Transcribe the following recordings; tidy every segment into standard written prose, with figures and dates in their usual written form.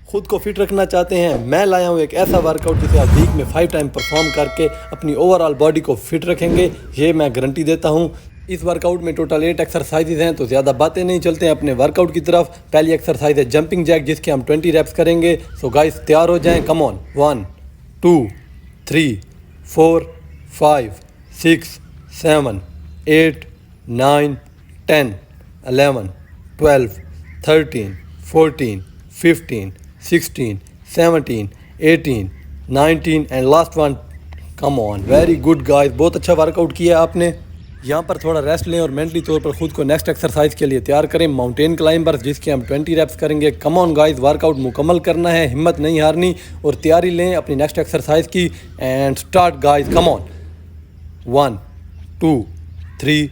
खुद को फिट रखना चाहते हैं, मैं लाया हूँ एक ऐसा वर्कआउट जिसे आप वीक में 5 टाइम परफॉर्म करके अपनी ओवरऑल बॉडी को फिट रखेंगे, ये मैं गारंटी देता हूँ। इस वर्कआउट में टोटल 8 एक्सरसाइजेज हैं, तो ज़्यादा बातें नहीं, चलते हैं अपने वर्कआउट की तरफ। पहली एक्सरसाइज है जंपिंग जैक, जिसके हम 20 रैप्स करेंगे। सो गाइस तैयार हो जाएं, come on. 1 2 3 4 5 6 7 8 9 10 11 12 13 14 15 16 17 18 19 and last one. Come on, very good guys, बहुत अच्छा वर्कआउट किया आपने। यहाँ पर थोड़ा रेस्ट लें और मेंटली तौर पर खुद को नेक्स्ट एक्सरसाइज के लिए तैयार करें। माउंटेन क्लाइंबर्स, जिसके हम 20 रैप्स करेंगे। कम ऑन गाइस, वर्कआउट मुकम्मल करना है, हिम्मत नहीं हारनी और तैयारी लें अपनी नेक्स्ट एक्सरसाइज की। And start guys, come on. 1 2 3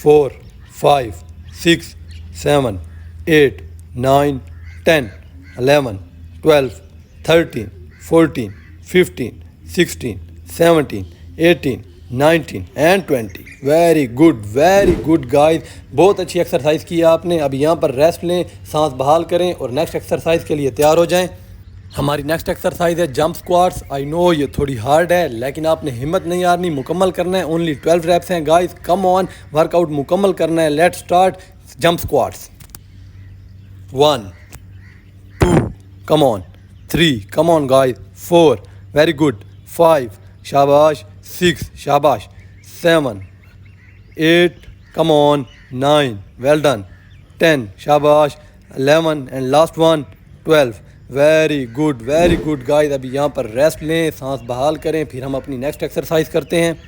4 5 6 7 8 9 10 11 12 13 14 15 16 17 18 19 and 20। Very good guys, बहुत अच्छी एक्सरसाइज की आपने। अब यहाँ पर रेस्ट लें, सांस बहाल करें और नेक्स्ट एक्सरसाइज के लिए तैयार हो जाएं। हमारी नेक्स्ट एक्सरसाइज है जंप स्क्वाट्स। आई नो ये थोड़ी हार्ड है, लेकिन आपने हिम्मत नहीं हारनी, मुकम्मल करना है। ओनली 12 रैप्स हैं गाइस, कम ऑन, वर्कआउट मुकम्मल करना है। Let's start jump squats. 1 2 come on, 3 come on guys, 4 very good, 5 शाबाश, 6 शाबाश, 7 8 कम ऑन, 9 वेल डन, 10 शाबाश, 11 and last one 12। Very good guys. अभी यहाँ पर रेस्ट लें, सांस बहाल करें, फिर हम अपनी नेक्स्ट एक्सरसाइज करते हैं।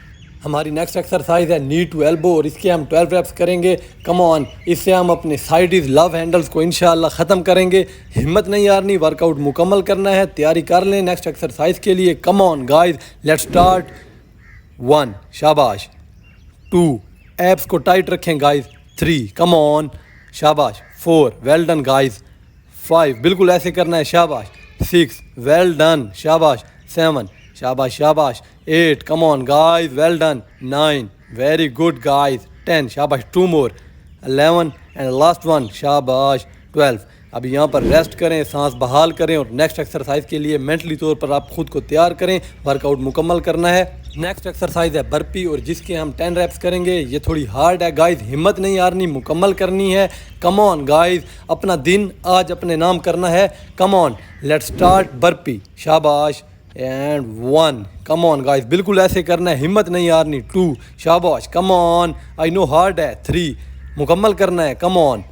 हमारी नेक्स्ट एक्सरसाइज है नी टू एल्बो और इसके हम 12 रैप्स करेंगे। कम ऑन, इससे हम अपने साइडिस लव हैंडल्स को इंशाल्लाह ख़त्म करेंगे। हिम्मत नहीं हारनी, वर्कआउट मुकम्मल करना है, तैयारी कर लें नेक्स्ट एक्सरसाइज के लिए। Come on guys, let's start. 1 शाबाश, 2 एब्स को टाइट रखें गाइस, 3 कम ऑन शाबाश, 4 वेल डन गाइस, 5 बिल्कुल ऐसे करना है शाबाश, 6 वेल डन शाबाश, 7 शाबाश, 8 come on guys well done, 9 very good guys, 10 शाबाश, 2 मोर, 11 एंड लास्ट वन शाबाश, 12। अब यहाँ पर रेस्ट करें, सांस बहाल करें और नेक्स्ट एक्सरसाइज के लिए मेंटली तौर पर आप खुद को तैयार करें, वर्कआउट मुकम्मल करना है। नेक्स्ट एक्सरसाइज है बर्पी और जिसके हम 10 रैप्स करेंगे। ये थोड़ी हार्ड है गाइस, हिम्मत नहीं हारनी, मुकम्मल करनी है। कम ऑन गाइस, अपना दिन आज अपने नाम करना है। Come on, let's start burpee, शाबाश एंड 1 कम ऑन गाइस, बिल्कुल ऐसे करना है, हिम्मत नहीं हारनी। 2 शाबाश, come on, I know hard है। 3 मुकम्मल करना है, come on.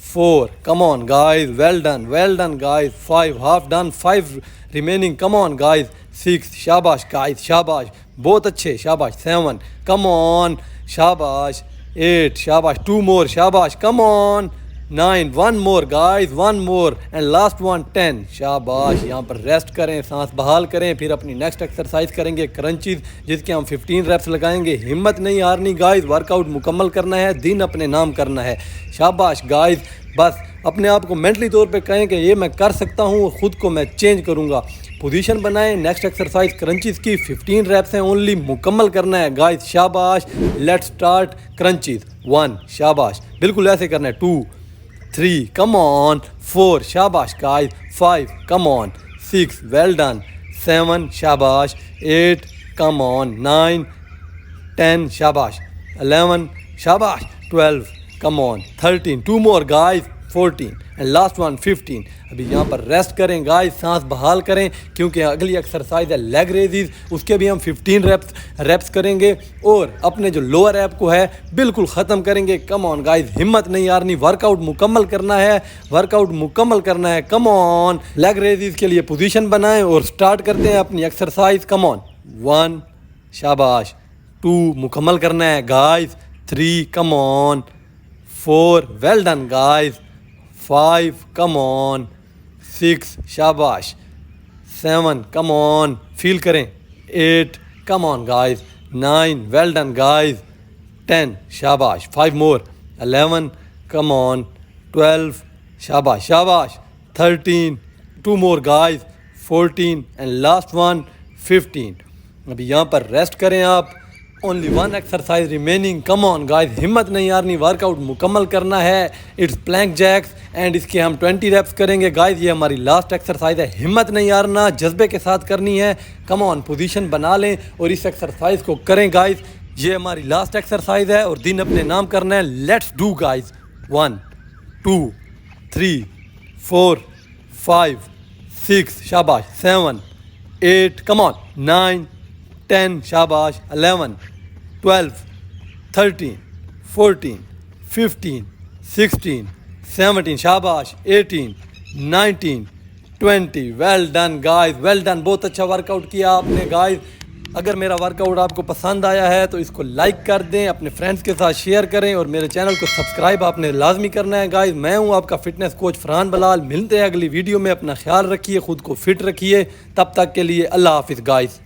4 come on guys, well done guys। 5 half done, 5 remaining, come on guys। 6 शाबाश guys, शाबाश, बहुत अच्छे, शाबाश। 7 come on, शाबाश। 8 शाबाश, 2 more, शाबाश, come on। 9 1 more guys, 1 more and last one 10 शाबाश। यहाँ पर रेस्ट करें, सांस बहाल करें, फिर अपनी नेक्स्ट एक्सरसाइज करेंगे क्रंचीज, जिसके हम 15 रैप्स लगाएंगे। हिम्मत नहीं हारनी गाइस, वर्कआउट मुकम्मल करना है, दिन अपने नाम करना है। शाबाश गाइस, बस अपने आप को मेंटली तौर पे कहें कि ये मैं कर सकता हूँ, खुद को मैं चेंज करूँगा। पोजीशन बनाएं, नेक्स्ट एक्सरसाइज क्रंचीज की 15 रैप्स हैं ओनली, मुकम्मल करना है गाइस, शाबाश। Let's start crunches. 1 शाबाश, बिल्कुल ऐसे करना है। 2 3 come on, 4 शाबाश guys, 5 come on, 6 well done, 7 शाबाश, 8 come on, 9 10 शाबाश, 11 शाबाश, 12 come on, 13 2 more guys, 14 and last one 15। अभी यहाँ पर रेस्ट करें गाइस, सांस बहाल करें, क्योंकि अगली एक्सरसाइज है लेग रेजिज, उसके भी हम 15 रैप्स करेंगे और अपने जो लोअर ऐप को है बिल्कुल ख़त्म करेंगे। कम ऑन गाइस, हिम्मत नहीं हारनी, वर्कआउट मुकम्मल करना है, कम ऑन। लेग रेजिज के लिए पोजीशन बनाएं और स्टार्ट करते हैं अपनी एक्सरसाइज। Come on. 1 शाबाश, 2 मुकम्मल करना है guys, 3 come on, 4 well done guys, 5 come on, 6 शाबाश, 7 come on, फील करें, 8 come on guys, 9 well done guys, 10 शाबाश, 5 more, 11 come on, 12 शाबाश, 13 2 more guys, 14 and last one 15। अभी यहाँ पर रेस्ट करें आप only one exercise remaining, come on guys, हिम्मत नहीं हारनी, वर्कआउट मुकम्मल करना है। इट्स प्लैंक जैक्स एंड इसके हम 20 रेप्स करेंगे गाइस। ये हमारी लास्ट एक्सरसाइज है, हिम्मत नहीं हारना, जज्बे के साथ करनी है। कम ऑन, पोजीशन बना लें और इस एक्सरसाइज को करें गाइस। ये हमारी लास्ट एक्सरसाइज है और दिन अपने नाम करना है। Let's do guys. 1 2 3 4 5 6 शाबाश, 7 8 कम ऑन, 9 10 शाबाश, 11 12 13 14 15 16 17 शाबाश, 18 19 20। Well done guys, well done, बहुत अच्छा वर्कआउट किया आपने गाइस। अगर मेरा वर्कआउट आपको पसंद आया है तो इसको लाइक कर दें, अपने फ्रेंड्स के साथ शेयर करें और मेरे चैनल को सब्सक्राइब आपने लाजमी करना है गाइस। मैं हूं आपका फिटनेस कोच फरहान बलाल। मिलते हैं अगली वीडियो में, अपना ख्याल रखिए, ख़ुद को फिट रखिए। तब तक के लिए अल्लाह हाफिज़ गाइस।